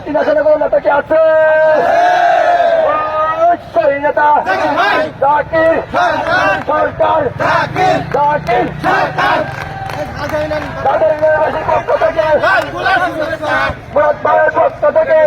জাতীয় নাশনের কোন নেতা কি আছে? সেই নেতা জাকির সরকার, জাকির তাদের এলাকাবাসীর পক্ষ থেকে, মুরাদ ভাইয়ের পক্ষ থেকে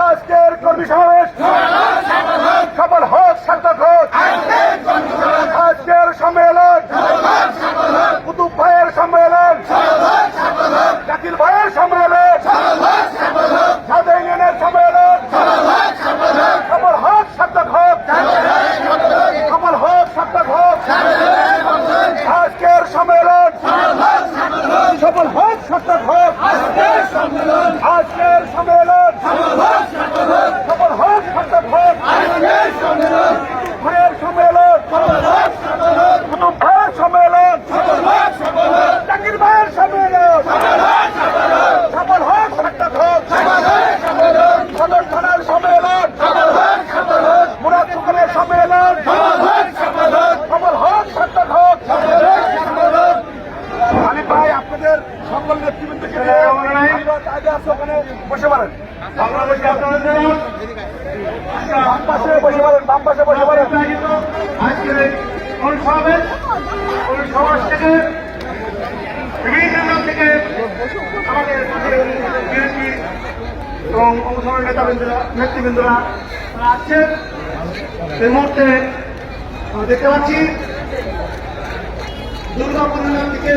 আজকের কর্মী সমাবেশ সফল হোক, সার্থক হোক। আজকের সম্মেলন কুতুব ভাইয়ের সম্মেলন, জাকির ভাইয়ের সম্মেলন, সাদা ইউনিয়নের সম্মেলন সফল হোক, সার্থক হোক, সফল হোক, সার্থক হোক। আজকের সম্মেলন সফল হোক, সার্থক হোক। আজকের সম্মেলন সফল হোক, সার্থক হোক। ভাইয়ের সম্মেলন, কুতুব ভাইয়ের সম্মেলন, জাকির ভাইয়ের সম্মেলন সফল হোক, সার্থক হোক। সদর থানার সম্মেলন, মুরাদ সুখানের সম্মেলন সফল হোক, সার্থক হোক। আলিফ ভাই, আপনাদের সকল নেতৃবৃন্দকে আগে আছে, ওখানে বসে পারেন। বাম পাশে বসে পারেন, বাম পাশে বসে পারেন। আজকের এই সমাবেশ থেকে বিভিন্ন জেলা থেকে আমাদের বিএনপি এবং অংশগ্রহণ নেতৃবৃন্দরা আসছেন। এই মুহূর্তে দেখতে পাচ্ছি দুর্গাপুর থেকে